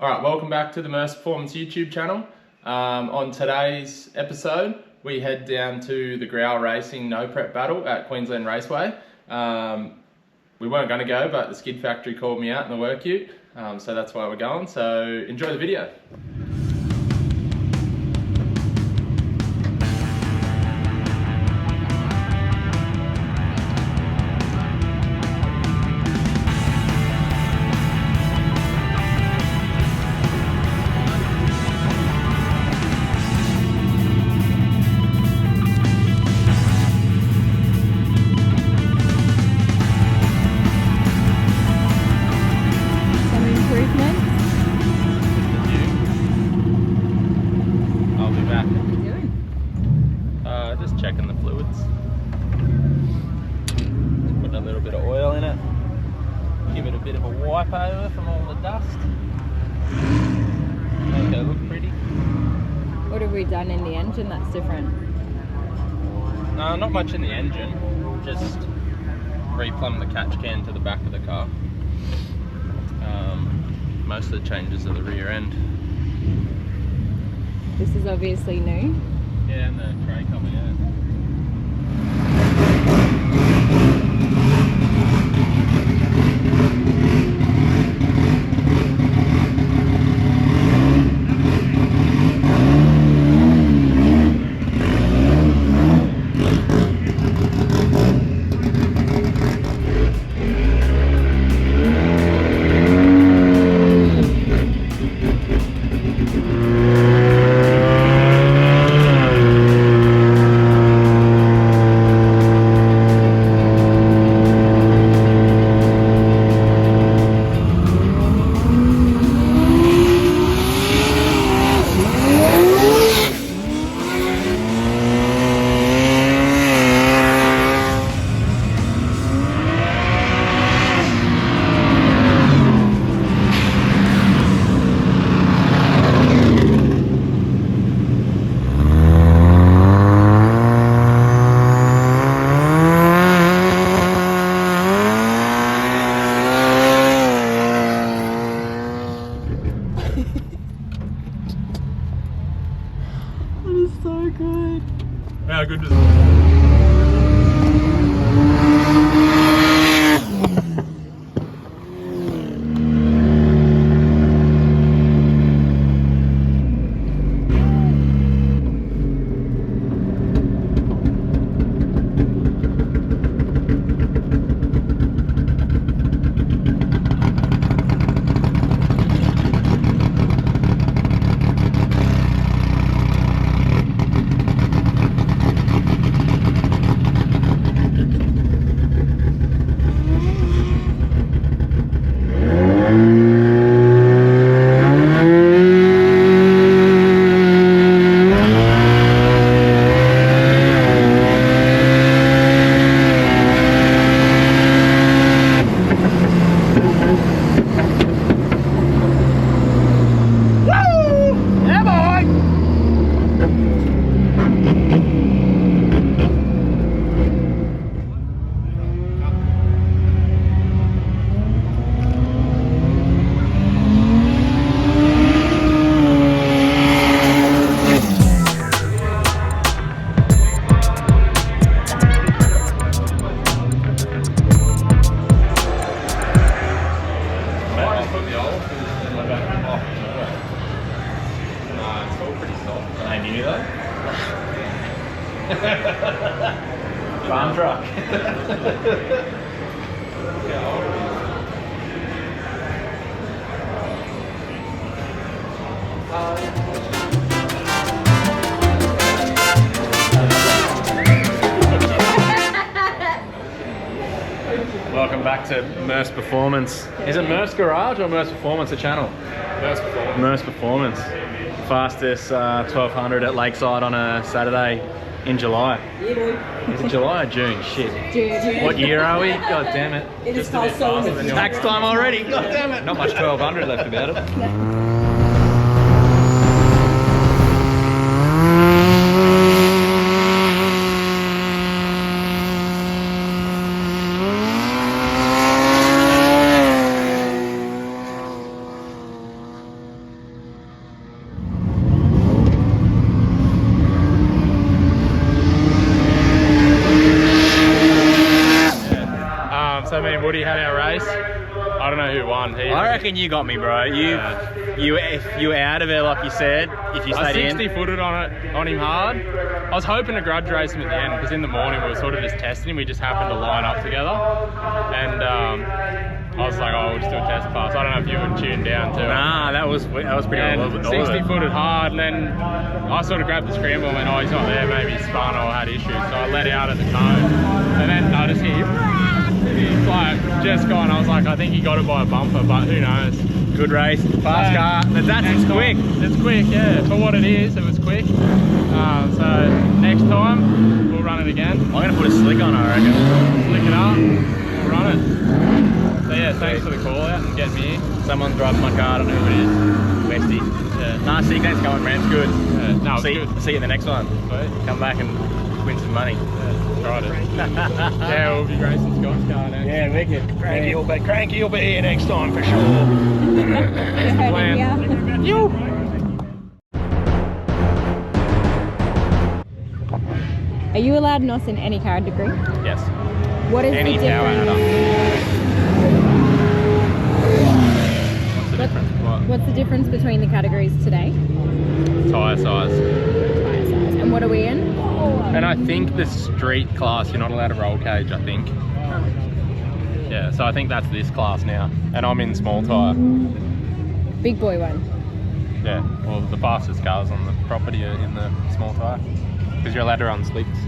Alright, welcome back to the Merce Performance YouTube channel. On today's episode, we head down to the Growl Racing No Prep Battle at Queensland Raceway. We weren't going to go, but the skid factory called me out in the work ute, so that's why we're going. So enjoy the video. Just checking the fluids. Putting a little bit of oil in it. Give it a bit of a wipe over from all the dust. Make it look pretty. What have we done in the engine that's different? No, not much in the engine. Just replumbed the catch can to the back of the car. Most of the changes are the rear end. This is obviously new. Yeah, and the tray cover, yeah. That is so good. How good is it? Farm truck. Welcome back to Merce Performance. Is it Merce Garage or Merce Performance, the channel? Merce Performance. Merce Performance. Fastest 1200 at Lakeside on a Saturday in July. Yeah, boy. Is it July or June? Shit. June. What year are we? God damn it. It is called summer. Tax time already. God damn it. Not much 1200 left about it. so me and Woody had our race. I don't know who won. I reckon you got me, bro. If you were out of it, like you said, if you I stayed 60 in. footed on him hard. I was hoping to grudge race him at the end because in the morning we were sort of just testing him. We just happened to line up together, and I was like, oh, we'll just do a test pass. I don't know if you were tuned down too. Nah, that was pretty And 60 footed hard, and then I sort of grabbed the scramble and went, oh, he's not there, maybe he spun or had issues. So I let out at the cone, and then I just hear, he's like just gone. I was like, I think he got it by a bumper, but who knows. Good race, fast car. That's quick. It's quick, yeah. For what it is, it was quick. So next time, we'll run it again. I'm going to put a slick on, I reckon. Slick it up, we'll run it. So yeah, thanks for the call out and getting me in. Someone's driving my car, I don't know who it is. Westy. Yeah. Nah, see, thanks going, man. It's good. Yeah, no, it's good. See you in the next one. Sweet. Come back and win some money. Yeah, tried it. Yeah, we'll be racing Scott's car next. Yeah, wicked. Cranky will be here next time for sure. You heard plan. it here. You. Are you allowed NOS in any category? Yes. What is Any the power difference? adder. What's the difference? What? What's the difference between the categories today? Tyre size. Tyre size. And what are we in? And I think the street class, you're not allowed to roll cage, I think. Yeah, so I think that's this class now. And I'm in small tyre. Big boy one. Yeah, well, the fastest cars on the property are in the small tyre. Because you're allowed to run slicks.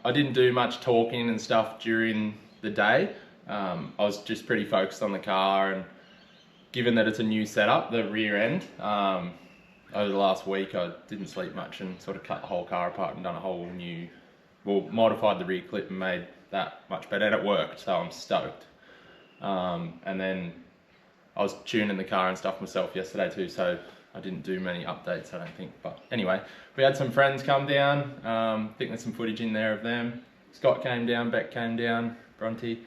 I didn't do much talking and stuff during the day. I was just pretty focused on the car, and given that it's a new setup, the rear end, over the last week I didn't sleep much and sort of cut the whole car apart and done a whole new, well, modified the rear clip and made that much better, and it worked, so I'm stoked. And then I was tuning the car and stuff myself yesterday too, so I didn't do many updates, I don't think. But anyway, we had some friends come down. I think there's some footage in there of them. Scott came down, Beck came down, Bronte.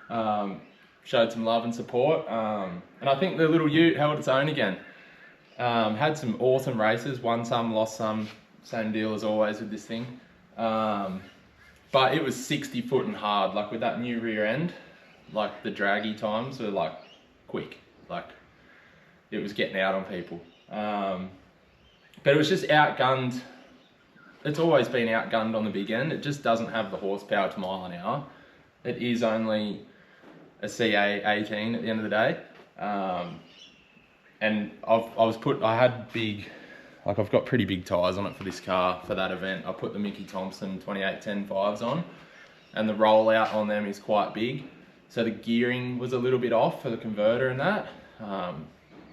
Showed some love and support. And I think the little ute held its own again. Had some awesome races, won some, lost some, same deal as always with this thing. But it was 60 foot and hard, like with that new rear end, like the draggy times were like quick, like it was getting out on people. But it was just outgunned. It's always been outgunned on the big end. It just doesn't have the horsepower to mile an hour. It is only a CA 18 at the end of the day. And I've got pretty big tyres on it for this car for that event. I put the Mickey Thompson 2810 5s on, and the rollout on them is quite big. So the gearing was a little bit off for the converter and that.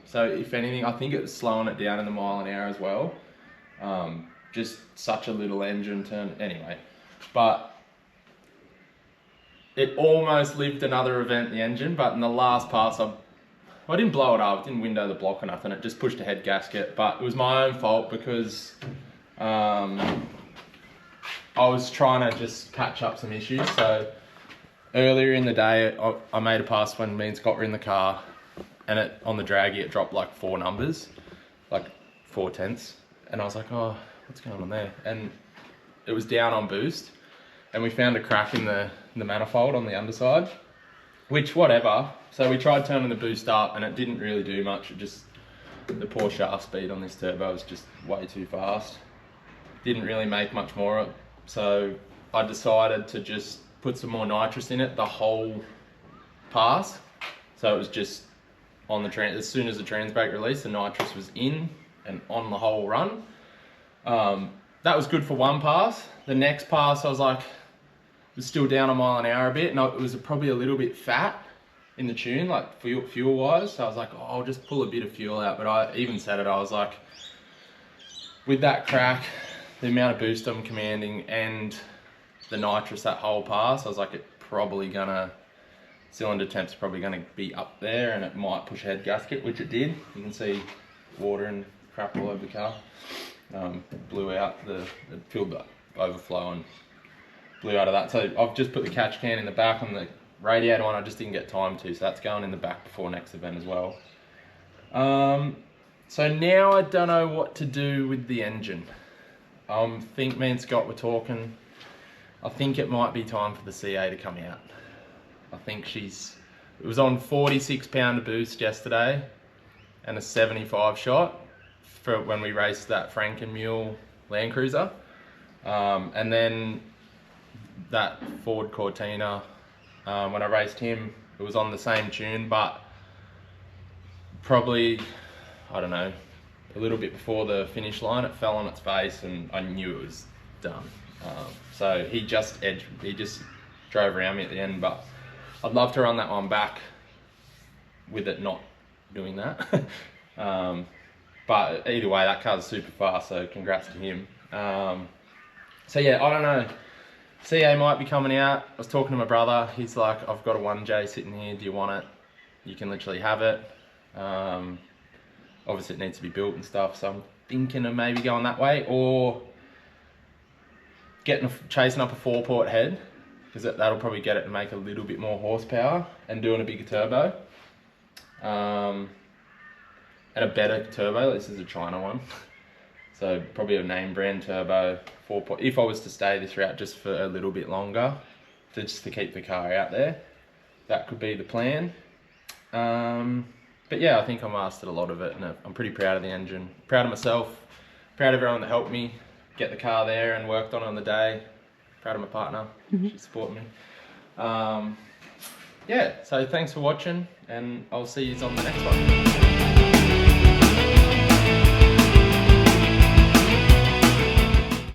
So if anything, I think it was slowing it down in the mile an hour as well. Just such a little engine turn, anyway. But it almost lived another event, the engine, but in the last pass, I didn't blow it up, didn't window the block or nothing, it just pushed a head gasket, but it was my own fault because I was trying to just patch up some issues. So earlier in the day, I made a pass when me and Scott were in the car, and on the draggy it dropped like 4 numbers, like 4/10, and I was like, oh, what's going on there? And it was down on boost, and we found a crack in the manifold on the underside, which whatever. So we tried turning the boost up, and it didn't really do much. It just, the poor shaft speed on this turbo was just way too fast. Didn't really make much more of it. So I decided to just put some more nitrous in it the whole pass. So it was just on the as soon as the trans brake released, the nitrous was in and on the whole run. That was good for one pass. The next pass, I was like, it was still down a mile an hour a bit, and it was probably a little bit fat in the tune, like fuel wise. So I was like, oh, I'll just pull a bit of fuel out. But I even said it, I was like, with that crack, the amount of boost I'm commanding and the nitrous that whole pass, I was like, cylinder temp's probably gonna be up there, and it might push a head gasket, which it did. You can see water and crap all over the car. Blew out it filled the overflow and blew out of that. So I've just put the catch can in the back on the radiator one. I just didn't get time to, so that's going in the back before next event as well. So now I don't know what to do with the engine. I think me and Scott were talking. I think it might be time for the CA to come out. I think it was on 46 pound of boost yesterday and a 75 shot for when we raced that Frankenmule Land Cruiser. And then that Ford Cortina, when I raced him, it was on the same tune, but probably, I don't know, a little bit before the finish line, it fell on its face and I knew it was done. So he just drove around me at the end, but I'd love to run that one back with it not doing that. But either way, that car's super fast, so congrats to him. So yeah, I don't know. CA might be coming out. I was talking to my brother. He's like, I've got a 1J sitting here. Do you want it? You can literally have it. Obviously it needs to be built and stuff, so I'm thinking of maybe going that way, or chasing up a 4-port head, because that'll probably get it to make a little bit more horsepower, and doing a bigger turbo. And a better turbo. This is a China one. So probably a name brand turbo, 4-port. If I was to stay this route just for a little bit longer, just to keep the car out there, that could be the plan. But yeah, I think I mastered a lot of it, and I'm pretty proud of the engine. Proud of myself, proud of everyone that helped me get the car there and worked on it on the day. Proud of my partner, she supported me. Yeah, so thanks for watching, and I'll see you on the next one.